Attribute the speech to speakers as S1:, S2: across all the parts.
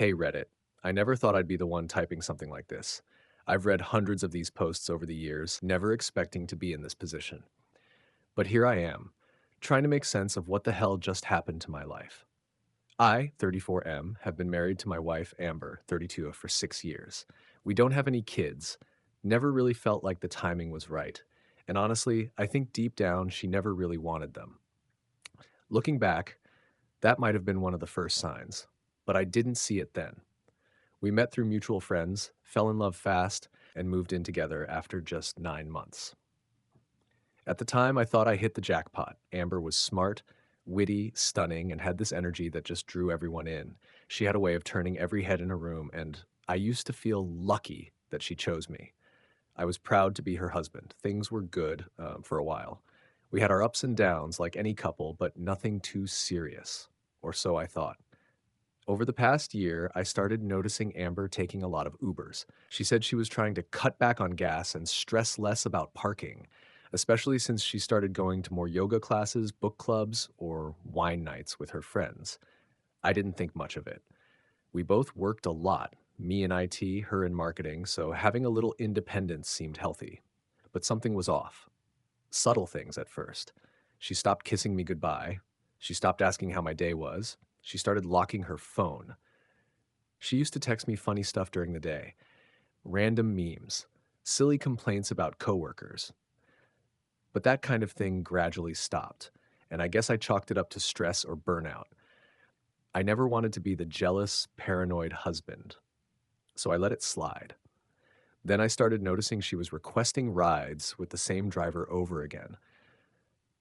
S1: Hey Reddit, I never thought I'd be the one typing something like this. I've read hundreds of these posts over the years, never expecting to be in this position. But here I am, trying to make sense of what the hell just happened to my life. I, 34M, have been married to my wife Amber, 32, for 6 years. We don't have any kids, never really felt like the timing was right. And honestly, I think deep down she never really wanted them. Looking back, that might have been one of the first signs, but I didn't see it then. We met through mutual friends, fell in love fast, and moved in together after just 9 months. At the time, I thought I hit the jackpot. Amber was smart, witty, stunning, and had this energy that just drew everyone in. She had a way of turning every head in a room, and I used to feel lucky that she chose me. I was proud to be her husband. Things were good for a while. We had our ups and downs like any couple, but nothing too serious, or so I thought. Over the past year, I started noticing Amber taking a lot of Ubers. She said she was trying to cut back on gas and stress less about parking, especially since she started going to more yoga classes, book clubs, or wine nights with her friends. I didn't think much of it. We both worked a lot, me in IT, her in marketing, so having a little independence seemed healthy. But something was off. Subtle things at first. She stopped kissing me goodbye. She stopped asking how my day was. She started locking her phone. She used to text me funny stuff during the day, random memes, silly complaints about coworkers. But that kind of thing gradually stopped, and I guess I chalked it up to stress or burnout. I never wanted to be the jealous, paranoid husband, so I let it slide. Then I started noticing she was requesting rides with the same driver over again.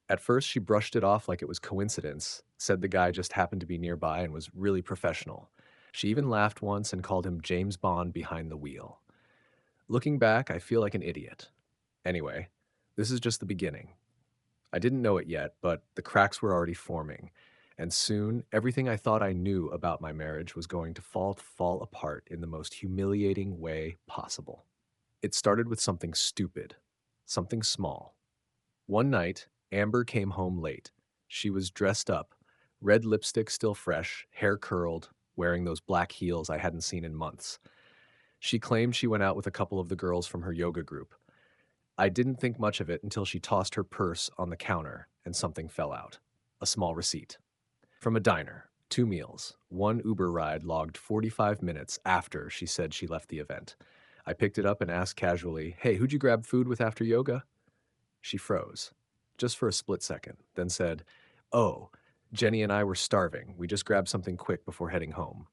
S1: At first, she brushed it off like it was coincidence, said the guy just happened to be nearby and was really professional. She even laughed once and called him James Bond behind the wheel. Looking back, I feel like an idiot. Anyway, this is just the beginning. I didn't know it yet, but the cracks were already forming, and soon everything I thought I knew about my marriage was going to fall apart in the most humiliating way possible. It started with something stupid, something small. One night, Amber came home late. She was dressed up, red lipstick still fresh, hair curled, wearing those black heels I hadn't seen in months. She claimed she went out with a couple of the girls from her yoga group. I didn't think much of it until she tossed her purse on the counter and something fell out. A small receipt. From a diner, 2 meals, one Uber ride logged 45 minutes after she said she left the event. I picked it up and asked casually, "Hey, who'd you grab food with after yoga?" She froze, just for a split second, then said, "Oh, Jenny and I were starving. We just grabbed something quick before heading home."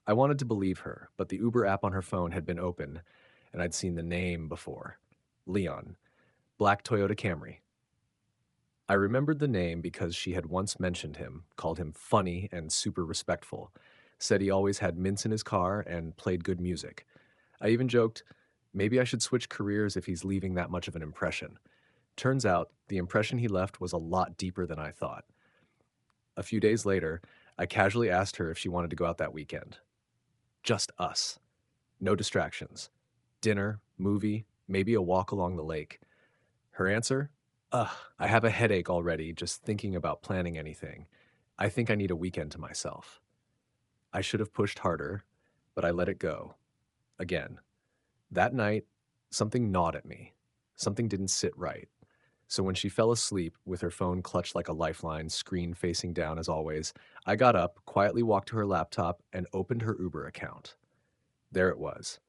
S1: I wanted to believe her, but the Uber app on her phone had been open, and I'd seen the name before. Leon, black Toyota Camry. I remembered the name because she had once mentioned him, called him funny and super respectful, said he always had mints in his car and played good music. I even joked, maybe I should switch careers if he's leaving that much of an impression. Turns out, the impression he left was a lot deeper than I thought. A few days later, I casually asked her if she wanted to go out that weekend. Just us. No distractions. Dinner, movie, maybe a walk along the lake. Her answer? Ugh, I have a headache already just thinking about planning anything. I think I need a weekend to myself. I should have pushed harder, but I let it go. Again. That night, something gnawed at me. Something didn't sit right. So when she fell asleep with her phone clutched like a lifeline, screen facing down as always, I got up, quietly walked to her laptop, and opened her Uber account. There it was.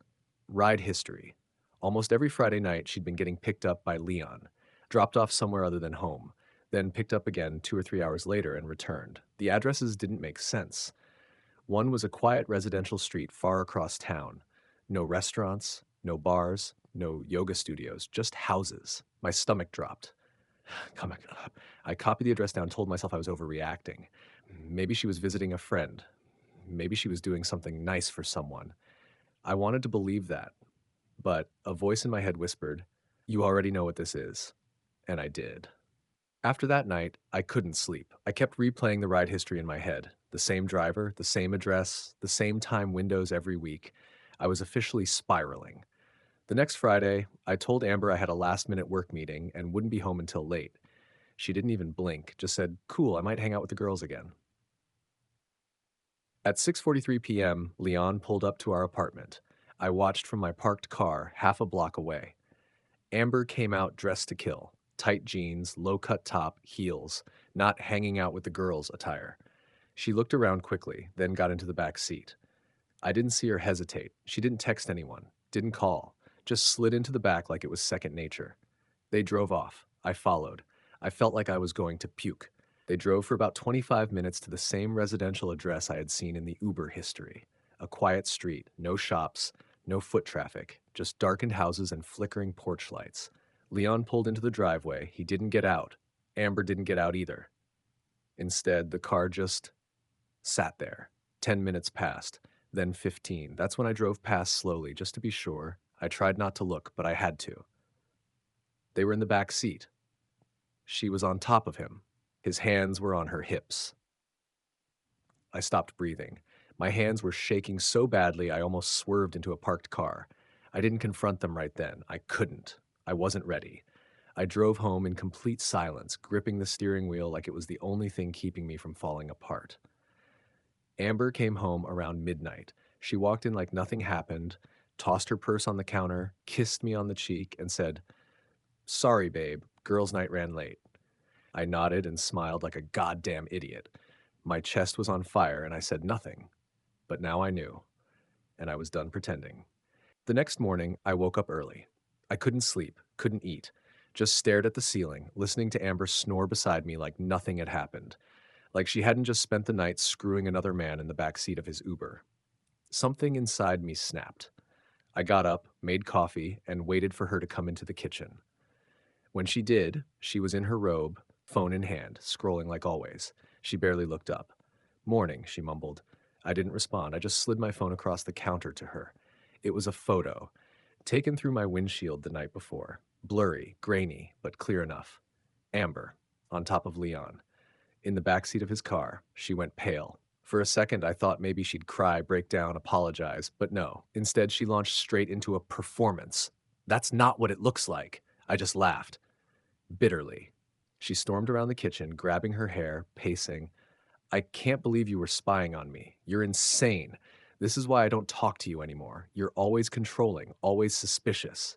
S1: Ride history. Almost every Friday night, she'd been getting picked up by Leon, dropped off somewhere other than home, then picked up again 2 or 3 hours later and returned. The addresses didn't make sense. One was a quiet residential street far across town. No restaurants, no bars, no yoga studios, just houses. My stomach dropped. Come on. I copied the address down, told myself I was overreacting. Maybe she was visiting a friend. Maybe she was doing something nice for someone. I wanted to believe that, but a voice in my head whispered, "You already know what this is." And I did. After that night, I couldn't sleep. I kept replaying the ride history in my head. The same driver, the same address, the same time windows every week. I was officially spiraling. The next Friday, I told Amber I had a last-minute work meeting and wouldn't be home until late. She didn't even blink, just said, "Cool, I might hang out with the girls again." At 6:43 p.m., Leon pulled up to our apartment. I watched from my parked car half a block away. Amber came out dressed to kill. Tight jeans, low-cut top, heels, not hanging out with the girls' attire. She looked around quickly, then got into the back seat. I didn't see her hesitate. She didn't text anyone, didn't call, just slid into the back like it was second nature. They drove off. I followed. I felt like I was going to puke. They drove for about 25 minutes to the same residential address I had seen in the Uber history. A quiet street, no shops, no foot traffic, just darkened houses and flickering porch lights. Leon pulled into the driveway. He didn't get out. Amber didn't get out either. Instead, the car just sat there. 10 minutes passed, then 15. That's when I drove past slowly, just to be sure. I tried not to look, but I had to. They were in the back seat. She was on top of him. His hands were on her hips. I stopped breathing. My hands were shaking so badly I almost swerved into a parked car. I didn't confront them right then. I couldn't. I wasn't ready. I drove home in complete silence, gripping the steering wheel like it was the only thing keeping me from falling apart. Amber came home around midnight. She walked in like nothing happened, tossed her purse on the counter, kissed me on the cheek, and said, "Sorry, babe, girls' night ran late." I nodded and smiled like a goddamn idiot. My chest was on fire and I said nothing. But now I knew, and I was done pretending. The next morning, I woke up early. I couldn't sleep, couldn't eat, just stared at the ceiling, listening to Amber snore beside me like nothing had happened, like she hadn't just spent the night screwing another man in the back seat of his Uber. Something inside me snapped. I got up, made coffee, and waited for her to come into the kitchen. When she did, she was in her robe, phone in hand, scrolling like always. She barely looked up. "Morning," she mumbled. I didn't respond. I just slid my phone across the counter to her. It was a photo, taken through my windshield the night before. Blurry, grainy, but clear enough. Amber, on top of Leon. In the backseat of his car, she went pale. For a second, I thought maybe she'd cry, break down, apologize, but no. Instead, she launched straight into a performance. "That's not what it looks like." I just laughed. Bitterly. She stormed around the kitchen, grabbing her hair, pacing. "I can't believe you were spying on me. You're insane. This is why I don't talk to you anymore. You're always controlling, always suspicious."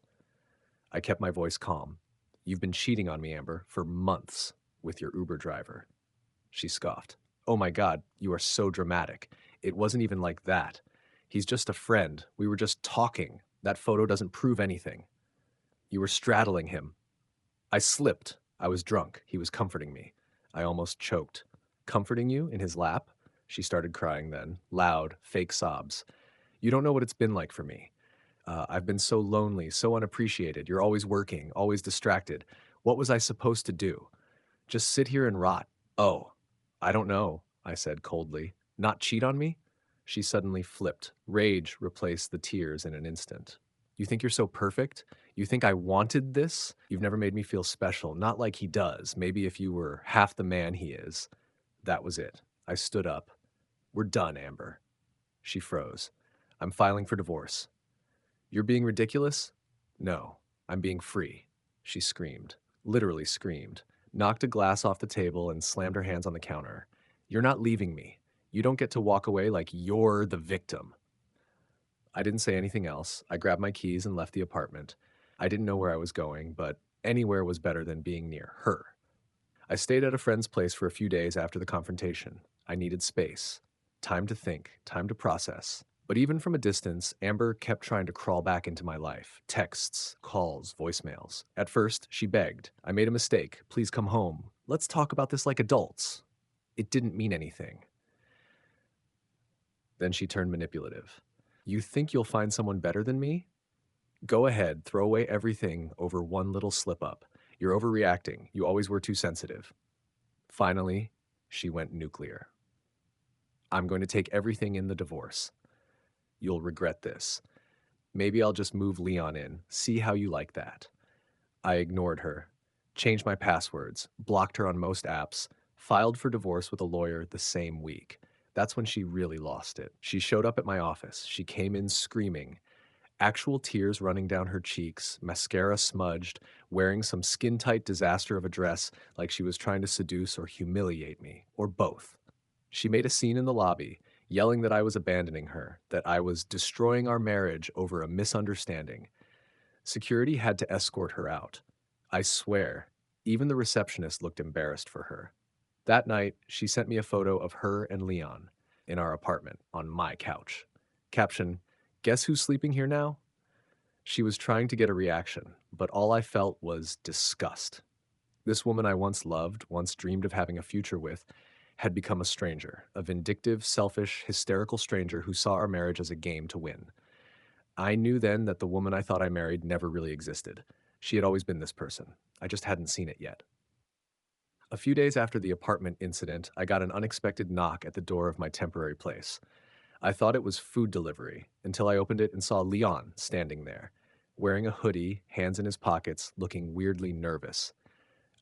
S1: I kept my voice calm. "You've been cheating on me, Amber, for months with your Uber driver." She scoffed. "Oh my God, you are so dramatic. It wasn't even like that. He's just a friend. We were just talking. That photo doesn't prove anything." "You were straddling him." I slipped. I was drunk. He was comforting me. I almost choked. "Comforting you in his lap?" She started crying then, loud, fake sobs. "You don't know what it's been like for me. I've been so lonely, so unappreciated. You're always working, always distracted. What was I supposed to do? Just sit here and rot?" "Oh, I don't know," I said coldly. "Not cheat on me?" She suddenly flipped. Rage replaced the tears in an instant. "You think you're so perfect? You think I wanted this? You've never made me feel special, not like he does. Maybe if you were half the man he is." That was it. I stood up. "We're done, Amber." She froze. "I'm filing for divorce." "You're being ridiculous?" "No, I'm being free." She screamed, literally screamed, knocked a glass off the table and slammed her hands on the counter. "You're not leaving me. You don't get to walk away like you're the victim." I didn't say anything else. I grabbed my keys and left the apartment. I didn't know where I was going, but anywhere was better than being near her. I stayed at a friend's place for a few days after the confrontation. I needed space, time to think, time to process. But even from a distance, Amber kept trying to crawl back into my life. Texts, calls, voicemails. At first, she begged. "I made a mistake. Please come home. Let's talk about this like adults." It didn't mean anything. Then she turned manipulative. "You think you'll find someone better than me? Go ahead, throw away everything over one little slip up. You're overreacting. You always were too sensitive." Finally, she went nuclear. "I'm going to take everything in the divorce. You'll regret this. Maybe I'll just move Leon in. See how you like that." I ignored her, changed my passwords, blocked her on most apps, filed for divorce with a lawyer the same week. That's when she really lost it. She showed up at my office. She came in screaming, actual tears running down her cheeks, mascara smudged, wearing some skin-tight disaster of a dress like she was trying to seduce or humiliate me, or both. She made a scene in the lobby, yelling that I was abandoning her, that I was destroying our marriage over a misunderstanding. Security had to escort her out. I swear, even the receptionist looked embarrassed for her. That night, she sent me a photo of her and Leon in our apartment on my couch. Caption, "Guess who's sleeping here now?" She was trying to get a reaction, but all I felt was disgust. This woman I once loved, once dreamed of having a future with, had become a stranger, a vindictive, selfish, hysterical stranger who saw our marriage as a game to win. I knew then that the woman I thought I married never really existed. She had always been this person. I just hadn't seen it yet. A few days after the apartment incident, I got an unexpected knock at the door of my temporary place. I thought it was food delivery until I opened it and saw Leon standing there, wearing a hoodie, hands in his pockets, looking weirdly nervous.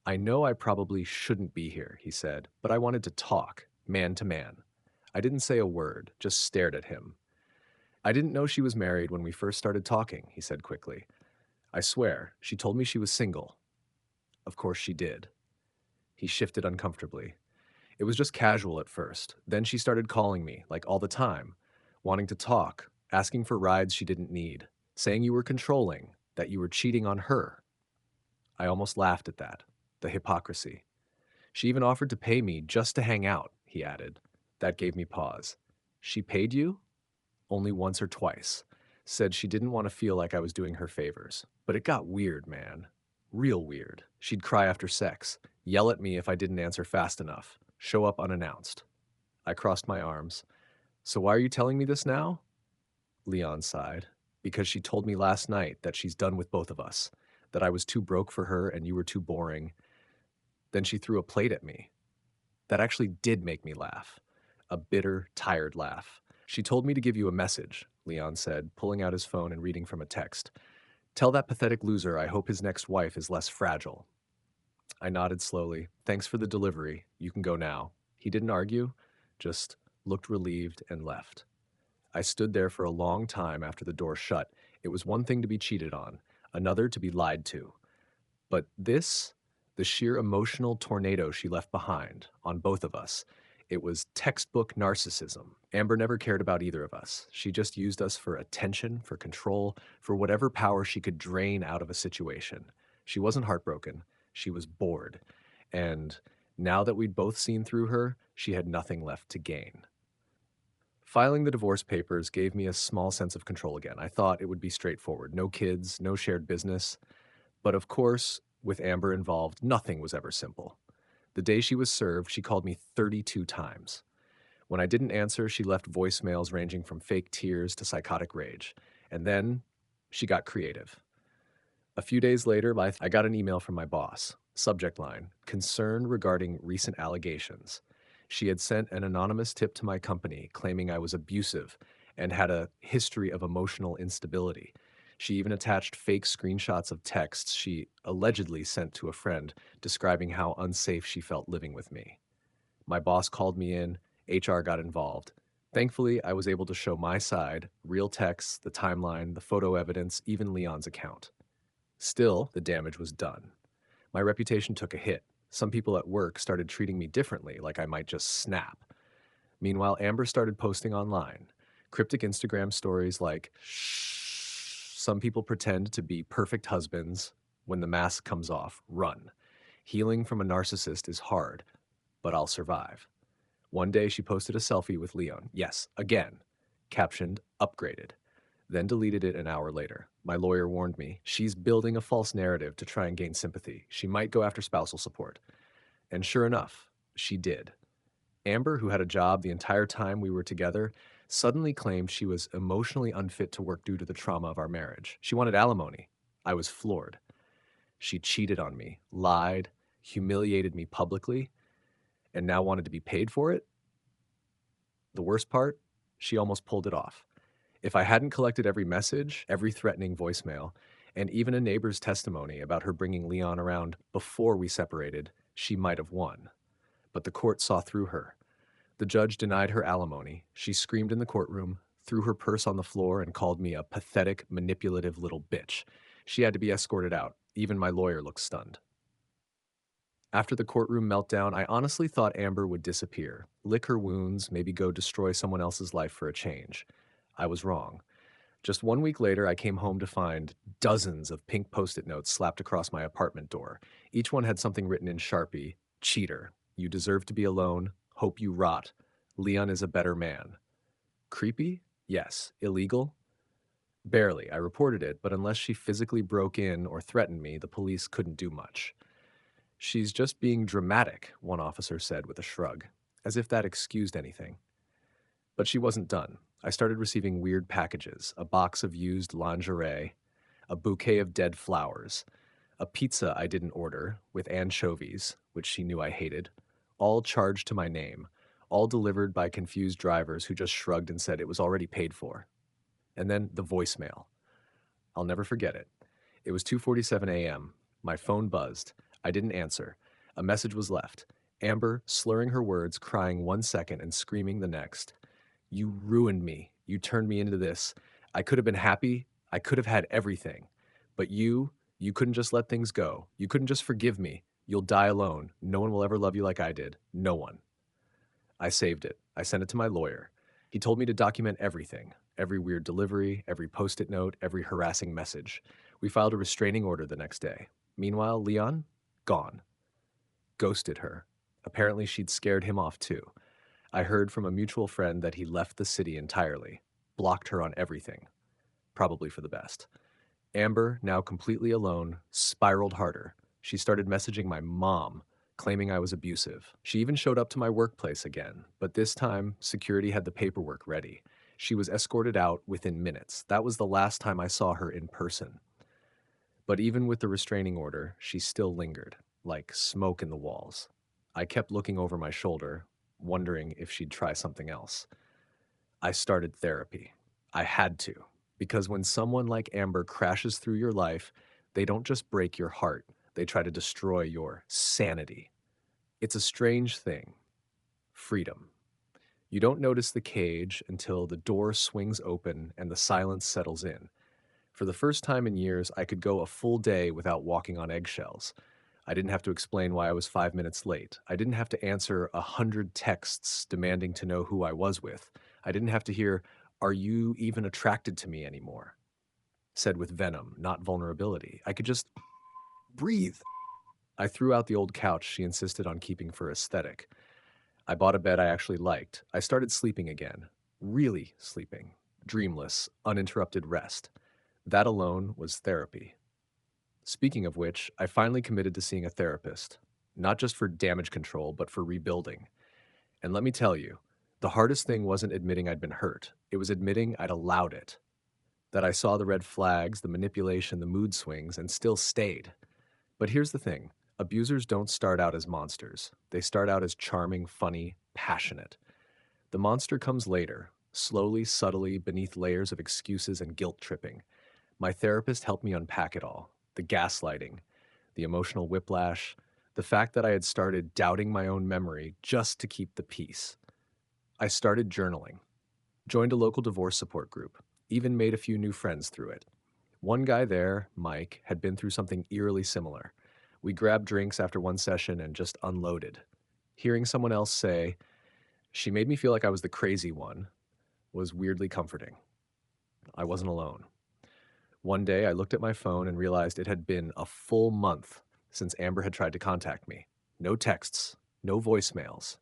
S1: "I know I probably shouldn't be here," he said, "but I wanted to talk, man to man." I didn't say a word, just stared at him. "I didn't know she was married when we first started talking," he said quickly. "I swear, she told me she was single." Of course she did. He shifted uncomfortably. "It was just casual at first. Then she started calling me, like all the time, wanting to talk, asking for rides she didn't need, saying you were controlling, that you were cheating on her." I almost laughed at that. The hypocrisy. "She even offered to pay me just to hang out," he added. That gave me pause. "She paid you?" "Only once or twice. Said she didn't want to feel like I was doing her favors. But it got weird, man. Real weird. She'd cry after sex, yell at me if I didn't answer fast enough, show up unannounced." I crossed my arms. "So why are you telling me this now?" Leon sighed. "Because she told me last night that she's done with both of us, that I was too broke for her and you were too boring. Then she threw a plate at me. That actually did make me laugh. A bitter, tired laugh. She told me to give you a message," Leon said, pulling out his phone and reading from a text. "Tell that pathetic loser I hope his next wife is less fragile." I nodded slowly. "Thanks for the delivery. You can go now." He didn't argue, just looked relieved and left. I stood there for a long time after the door shut. It was one thing to be cheated on, another to be lied to. But this, the sheer emotional tornado she left behind on both of us, it was textbook narcissism. Amber never cared about either of us. She just used us for attention, for control, for whatever power she could drain out of a situation. She wasn't heartbroken. She was bored. And now that we'd both seen through her, she had nothing left to gain. Filing the divorce papers gave me a small sense of control again. I thought it would be straightforward. No kids, no shared business. But of course, with Amber involved, nothing was ever simple. The day she was served, she called me 32 times. When I didn't answer, she left voicemails ranging from fake tears to psychotic rage. And then she got creative. A few days later, I got an email from my boss. Subject line, "Concern regarding recent allegations." She had sent an anonymous tip to my company claiming I was abusive and had a history of emotional instability. She even attached fake screenshots of texts she allegedly sent to a friend describing how unsafe she felt living with me. My boss called me in, HR got involved. Thankfully, I was able to show my side, real texts, the timeline, the photo evidence, even Leon's account. Still, the damage was done. My reputation took a hit. Some people at work started treating me differently, like I might just snap. Meanwhile, Amber started posting online. Cryptic Instagram stories like, "Shh, some people pretend to be perfect husbands. When the mask comes off, run. Healing from a narcissist is hard, but I'll survive." One day she posted a selfie with Leon. Yes, again. Captioned, "Upgraded." Then deleted it an hour later. My lawyer warned me, she's building a false narrative to try and gain sympathy. She might go after spousal support. And sure enough, she did. Amber, who had a job the entire time we were together, suddenly claimed she was emotionally unfit to work due to the trauma of our marriage. She wanted alimony. I was floored. She cheated on me, lied, humiliated me publicly, and now wanted to be paid for it? The worst part? She almost pulled it off. If I hadn't collected every message, every threatening voicemail, and even a neighbor's testimony about her bringing Leon around before we separated, she might have won. But the court saw through her. The judge denied her alimony. She screamed in the courtroom, threw her purse on the floor, and called me a pathetic, manipulative little bitch. She had to be escorted out. Even my lawyer looked stunned. After the courtroom meltdown, I honestly thought Amber would disappear, lick her wounds, maybe go destroy someone else's life for a change. I was wrong. Just 1 week later, I came home to find dozens of pink post-it notes slapped across my apartment door. Each one had something written in Sharpie: cheater, you deserve to be alone, hope you rot, Leon is a better man. Creepy? Yes. Illegal? Barely. I reported it, but unless she physically broke in or threatened me, the police couldn't do much. She's just being dramatic, one officer said with a shrug, as if that excused anything. But she wasn't done. I started receiving weird packages: a box of used lingerie, a bouquet of dead flowers, a pizza I didn't order with anchovies, which she knew I hated, all charged to my name, all delivered by confused drivers who just shrugged and said it was already paid for. And then the voicemail. I'll never forget it. It was 2:47 a.m. My phone buzzed. I didn't answer. A message was left. Amber, slurring her words, crying 1 second and screaming the next. You ruined me. You turned me into this. I could have been happy. I could have had everything. But you couldn't just let things go. You couldn't just forgive me. You'll die alone. No one will ever love you like I did. No one. I saved it. I sent it to my lawyer. He told me to document everything: every weird delivery, every post-it note, every harassing message. We filed a restraining order the next day. Meanwhile, Leon? Gone. Ghosted her. Apparently, she'd scared him off too. I heard from a mutual friend that he left the city entirely, blocked her on everything. Probably for the best. Amber, now completely alone, spiraled harder. She started messaging my mom, claiming I was abusive. She even showed up to my workplace again, but this time, security had the paperwork ready. She was escorted out within minutes. That was the last time I saw her in person. But even with the restraining order, she still lingered, like smoke in the walls. I kept looking over my shoulder, wondering if she'd try something else. I started therapy. I had to, because when someone like Amber crashes through your life, they don't just break your heart, they try to destroy your sanity. It's a strange thing: freedom. You don't notice the cage until the door swings open and the silence settles in. For the first time in years, I could go a full day without walking on eggshells. I didn't have to explain why I was 5 minutes late. I didn't have to answer 100 texts demanding to know who I was with. I didn't have to hear, "Are you even attracted to me anymore?" said with venom, not vulnerability. I could just breathe. I threw out the old couch she insisted on keeping for aesthetic. I bought a bed I actually liked. I started sleeping again. Really sleeping. Dreamless, uninterrupted rest. That alone was therapy. Speaking of which, I finally committed to seeing a therapist, not just for damage control, but for rebuilding. And let me tell you, the hardest thing wasn't admitting I'd been hurt. It was admitting I'd allowed it, that I saw the red flags, the manipulation, the mood swings, and still stayed. But here's the thing: abusers don't start out as monsters. They start out as charming, funny, passionate. The monster comes later, slowly, subtly, beneath layers of excuses and guilt tripping. My therapist helped me unpack it all: the gaslighting, the emotional whiplash, the fact that I had started doubting my own memory just to keep the peace. I started journaling, joined a local divorce support group, even made a few new friends through it. One guy there, Mike, had been through something eerily similar. We grabbed drinks after one session and just unloaded. Hearing someone else say, "She made me feel like I was the crazy one," was weirdly comforting. I wasn't alone. One day, I looked at my phone and realized it had been a full month since Amber had tried to contact me. No texts, no voicemails,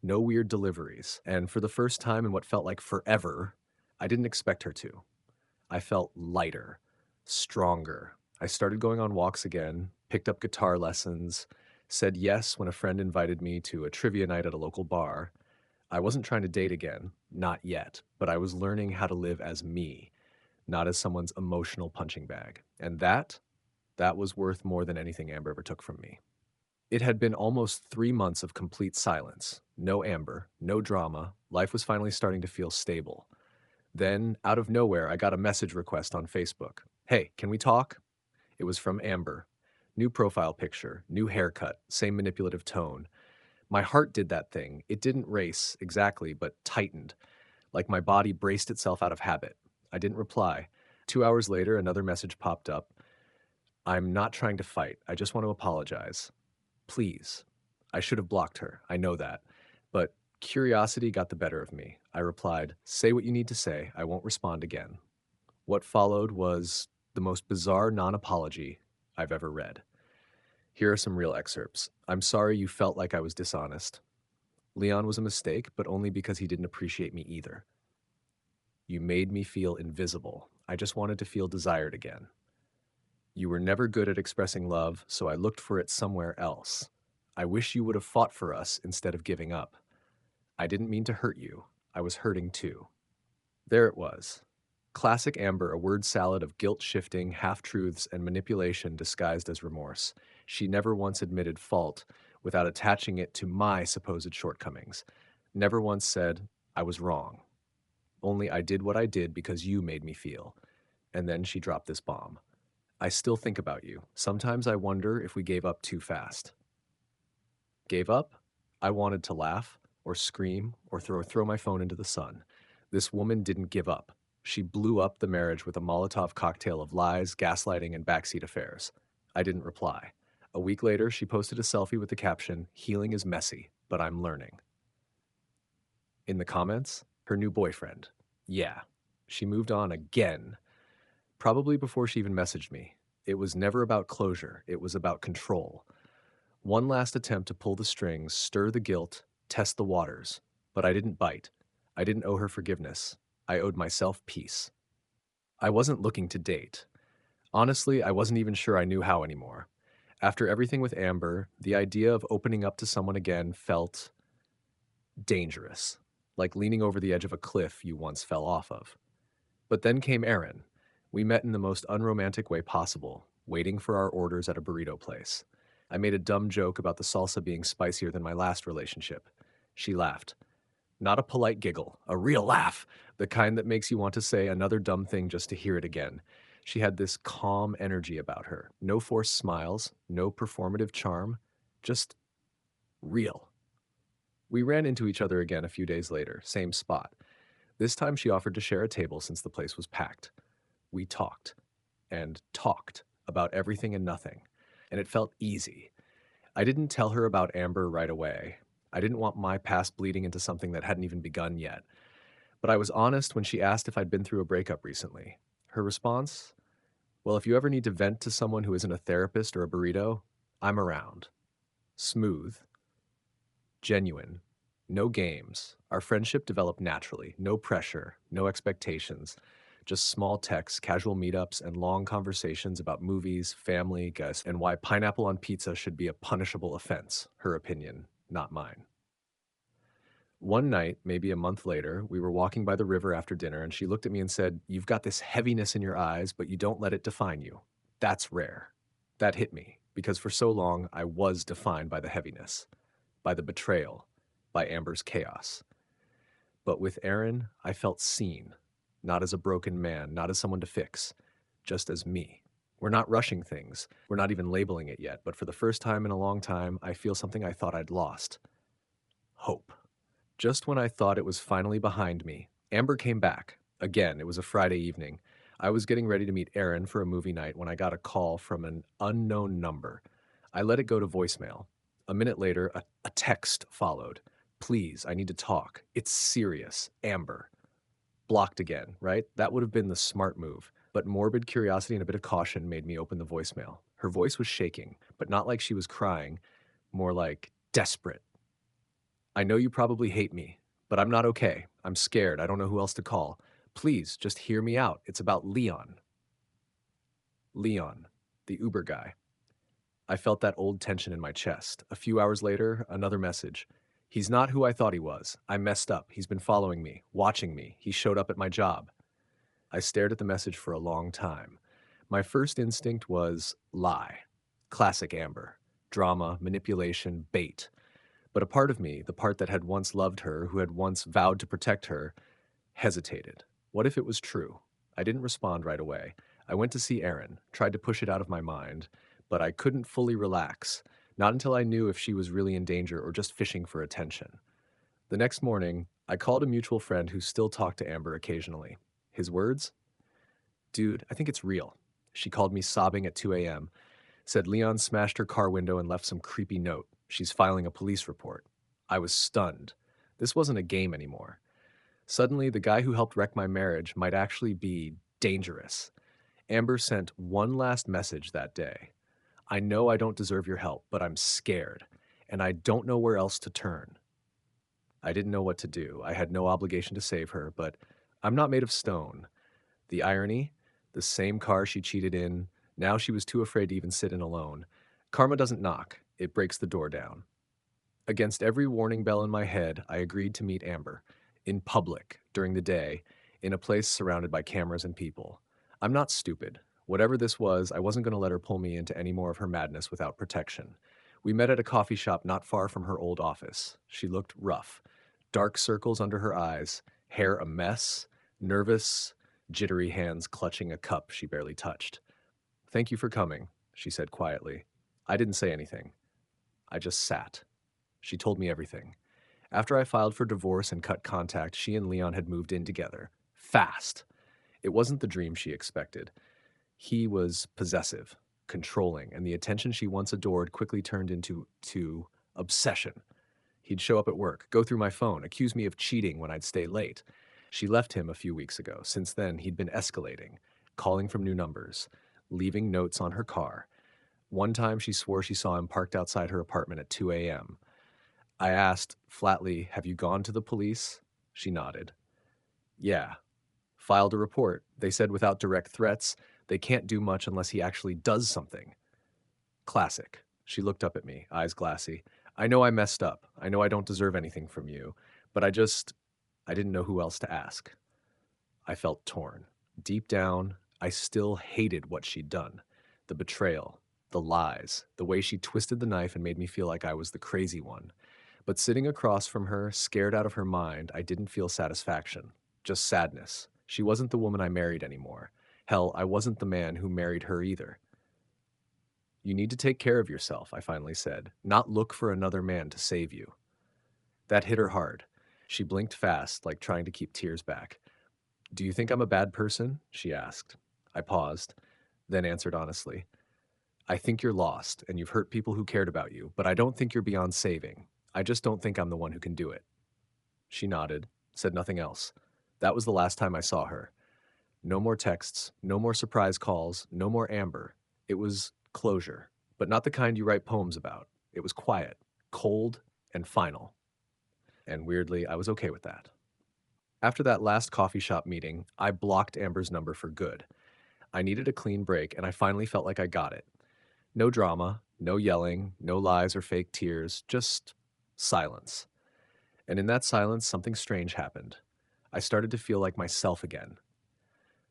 S1: no weird deliveries. And for the first time in what felt like forever, I didn't expect her to. I felt lighter, stronger. I started going on walks again, picked up guitar lessons, said yes when a friend invited me to a trivia night at a local bar. I wasn't trying to date again, not yet, but I was learning how to live as me, not as someone's emotional punching bag. And that was worth more than anything Amber ever took from me. It had been almost 3 months of complete silence. No Amber, no drama. Life was finally starting to feel stable. Then, out of nowhere, I got a message request on Facebook. "Hey, can we talk?" It was from Amber. New profile picture, new haircut, same manipulative tone. My heart did that thing. It didn't race, exactly, but tightened, like my body braced itself out of habit. I didn't reply. 2 hours later, another message popped up. "I'm not trying to fight. I just want to apologize." Please. I should have blocked her. I know that. But curiosity got the better of me. I replied, say what you need to say. I won't respond again. What followed was the most bizarre non apology I've ever read. Here are some real excerpts. I'm sorry you felt like I was dishonest. Leon was a mistake, but only because he didn't appreciate me either. You made me feel invisible. I just wanted to feel desired again. You were never good at expressing love, so I looked for it somewhere else. I wish you would have fought for us instead of giving up. I didn't mean to hurt you. I was hurting too. There it was. Classic Amber, a word salad of guilt shifting, half truths, and manipulation disguised as remorse. She never once admitted fault without attaching it to my supposed shortcomings. Never once said, I was wrong. Only I did what I did because you made me feel. And then she dropped this bomb. I still think about you. Sometimes I wonder if we gave up too fast. Gave up? I wanted to laugh, or scream, or throw my phone into the sun. This woman didn't give up. She blew up the marriage with a Molotov cocktail of lies, gaslighting, and backseat affairs. I didn't reply. A week later, she posted a selfie with the caption, Healing is messy, but I'm learning. In the comments, her new boyfriend. Yeah, she moved on again. Probably before she even messaged me. It was never about closure, it was about control. One last attempt to pull the strings, stir the guilt, test the waters. But I didn't bite. I didn't owe her forgiveness. I owed myself peace. I wasn't looking to date. Honestly, I wasn't even sure I knew how anymore. After everything with Amber, the idea of opening up to someone again felt dangerous, like leaning over the edge of a cliff you once fell off of. But then came Erin. We met in the most unromantic way possible, waiting for our orders at a burrito place. I made a dumb joke about the salsa being spicier than my last relationship. She laughed. Not a polite giggle, a real laugh, the kind that makes you want to say another dumb thing just to hear it again. She had this calm energy about her. No forced smiles, no performative charm, just real. We ran into each other again a few days later, same spot. This time she offered to share a table since the place was packed. We talked and talked about everything and nothing, and it felt easy. I didn't tell her about Amber right away. I didn't want my past bleeding into something that hadn't even begun yet. But I was honest when she asked if I'd been through a breakup recently. Her response? Well, if you ever need to vent to someone who isn't a therapist or a burrito, I'm around. Smooth, genuine, no games. Our friendship developed naturally, no pressure, no expectations. Just small texts, casual meetups, and long conversations about movies, family, guests, and why pineapple on pizza should be a punishable offense. Her opinion, not mine. One night, maybe a month later, we were walking by the river after dinner, and she looked at me and said, You've got this heaviness in your eyes, but you don't let it define you. That's rare. That hit me, because for so long, I was defined by the heaviness, by the betrayal, by Amber's chaos. But with Erin, I felt seen, not as a broken man, not as someone to fix, just as me. We're not rushing things. We're not even labeling it yet, but for the first time in a long time, I feel something I thought I'd lost. Hope. Just when I thought it was finally behind me, Amber came back. Again, it was a Friday evening. I was getting ready to meet Erin for a movie night when I got a call from an unknown number. I let it go to voicemail. A minute later, a text followed. Please, I need to talk. It's serious. Amber. Blocked again, right? That would have been the smart move. But morbid curiosity and a bit of caution made me open the voicemail. Her voice was shaking, but not like she was crying, more like desperate. I know you probably hate me, but I'm not okay. I'm scared. I don't know who else to call. Please, just hear me out. It's about Leon. Leon, the Uber guy. I felt that old tension in my chest. A few hours later, another message. He's not who I thought he was. I messed up. He's been following me, watching me. He showed up at my job. I stared at the message for a long time. My first instinct was lie. Classic Amber. Drama, manipulation, bait. But a part of me, the part that had once loved her, who had once vowed to protect her, hesitated. What if it was true? I didn't respond right away. I went to see Erin, tried to push it out of my mind, but I couldn't fully relax, not until I knew if she was really in danger or just fishing for attention. The next morning, I called a mutual friend who still talked to Amber occasionally. His words? Dude, I think it's real. She called me sobbing at 2 a.m. Said Leon smashed her car window and left some creepy note. She's filing a police report. I was stunned. This wasn't a game anymore. Suddenly, the guy who helped wreck my marriage might actually be dangerous. Amber sent one last message that day. I know I don't deserve your help, but I'm scared, and I don't know where else to turn. I didn't know what to do. I had no obligation to save her, but I'm not made of stone. The irony, the same car she cheated in, now she was too afraid to even sit in alone. Karma doesn't knock, it breaks the door down. Against every warning bell in my head, I agreed to meet Amber, in public, during the day, in a place surrounded by cameras and people. I'm not stupid. Whatever this was, I wasn't going to let her pull me into any more of her madness without protection. We met at a coffee shop not far from her old office. She looked rough. Dark circles under her eyes, hair a mess, nervous, jittery hands clutching a cup she barely touched. Thank you for coming, she said quietly. I didn't say anything. I just sat. She told me everything. After I filed for divorce and cut contact, she and Leon had moved in together. Fast. It wasn't the dream she expected. He was possessive, controlling, and the attention she once adored quickly turned into obsession. He'd show up at work, go through my phone, accuse me of cheating when I'd stay late. She left him a few weeks ago. Since then, he'd been escalating, calling from new numbers, leaving notes on her car. One time, she swore she saw him parked outside her apartment at 2 a.m. I asked flatly, "Have you gone to the police?" She nodded. Yeah. Filed a report. They said without direct threats, they can't do much unless he actually does something. Classic. She looked up at me, eyes glassy. I know I messed up. I know I don't deserve anything from you. But I didn't know who else to ask. I felt torn. Deep down, I still hated what she'd done. The betrayal, the lies, the way she twisted the knife and made me feel like I was the crazy one. But sitting across from her, scared out of her mind, I didn't feel satisfaction, just sadness. She wasn't the woman I married anymore. Hell, I wasn't the man who married her either. You need to take care of yourself, I finally said, not look for another man to save you. That hit her hard. She blinked fast, like trying to keep tears back. Do you think I'm a bad person? She asked. I paused, then answered honestly. I think you're lost, and you've hurt people who cared about you, but I don't think you're beyond saving. I just don't think I'm the one who can do it. She nodded, said nothing else. That was the last time I saw her. No more texts, no more surprise calls, no more Amber. It was closure, but not the kind you write poems about. It was quiet, cold, and final. And weirdly, I was okay with that. After that last coffee shop meeting, I blocked Amber's number for good. I needed a clean break, and I finally felt like I got it. No drama, no yelling, no lies or fake tears, just silence. And in that silence, something strange happened. I started to feel like myself again.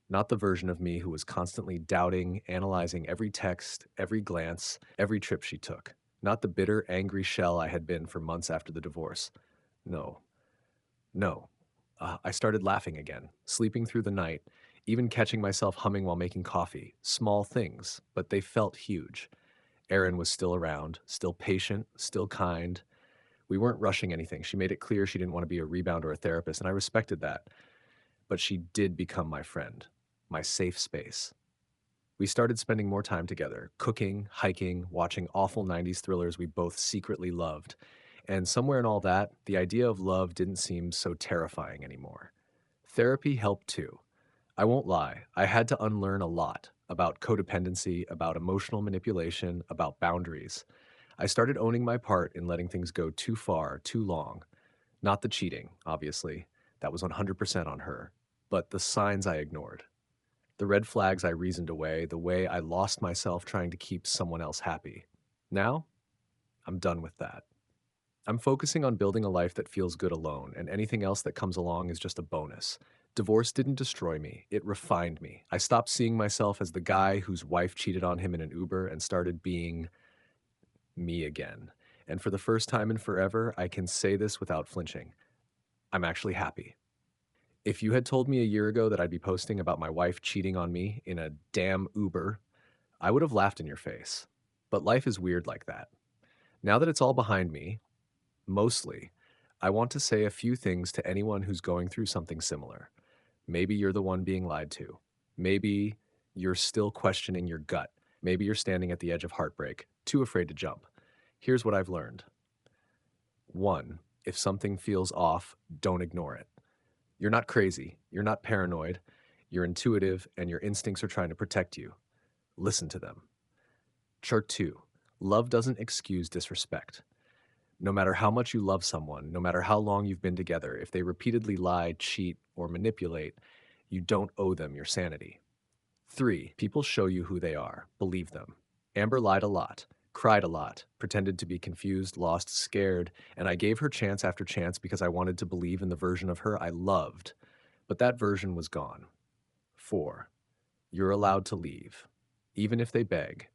S1: Not the version of me who was constantly doubting, analyzing every text, every glance, every trip she took. Not the bitter, angry shell I had been for months after the divorce. No, no. I started laughing again, sleeping through the night, even catching myself humming while making coffee. Small things, but they felt huge. Erin was still around, still patient, still kind. We weren't rushing anything. She made it clear she didn't want to be a rebound or a therapist, and I respected that. But she did become my friend, my safe space. We started spending more time together, cooking, hiking, watching awful 90s thrillers we both secretly loved. And somewhere in all that, the idea of love didn't seem so terrifying anymore. Therapy helped too. I won't lie, I had to unlearn a lot about codependency, about emotional manipulation, about boundaries. I started owning my part in letting things go too far, too long. Not the cheating, obviously. That was 100% on her. But the signs I ignored. The red flags I reasoned away, the way I lost myself trying to keep someone else happy. Now, I'm done with that. I'm focusing on building a life that feels good alone, and anything else that comes along is just a bonus. Divorce didn't destroy me, it refined me. I stopped seeing myself as the guy whose wife cheated on him in an Uber and started being me again. And for the first time in forever, I can say this without flinching. I'm actually happy. If you had told me a year ago that I'd be posting about my wife cheating on me in a damn Uber, I would have laughed in your face. But life is weird like that. Now that it's all behind me, mostly, I want to say a few things to anyone who's going through something similar. Maybe you're the one being lied to. Maybe you're still questioning your gut. Maybe you're standing at the edge of heartbreak, too afraid to jump. Here's what I've learned. 1. If something feels off, don't ignore it. You're not crazy. You're not paranoid. You're intuitive, and your instincts are trying to protect you. Listen to them. Chart 2. Love doesn't excuse disrespect. No matter how much you love someone, no matter how long you've been together, if they repeatedly lie, cheat, or manipulate, you don't owe them your sanity. 3. People show you who they are. Believe them. Amber lied a lot, cried a lot, pretended to be confused, lost, scared, and I gave her chance after chance because I wanted to believe in the version of her I loved. But that version was gone. 4. You're allowed to leave. Even if they beg,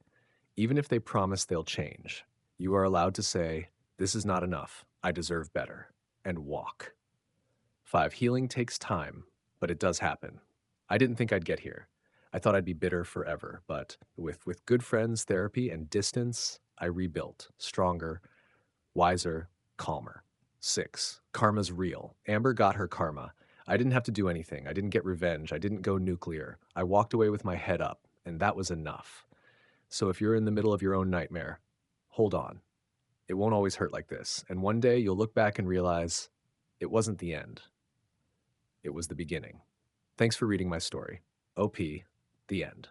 S1: even if they promise they'll change, you are allowed to say, "This is not enough. I deserve better," and walk. 5. Healing takes time, but it does happen. I didn't think I'd get here. I thought I'd be bitter forever, but with good friends, therapy, and distance, I rebuilt, stronger, wiser, calmer. 6. Karma's real. Amber got her karma. I didn't have to do anything. I didn't get revenge. I didn't go nuclear. I walked away with my head up, and that was enough. So if you're in the middle of your own nightmare, hold on. It won't always hurt like this, and one day you'll look back and realize it wasn't the end. It was the beginning. Thanks for reading my story. OP, the end.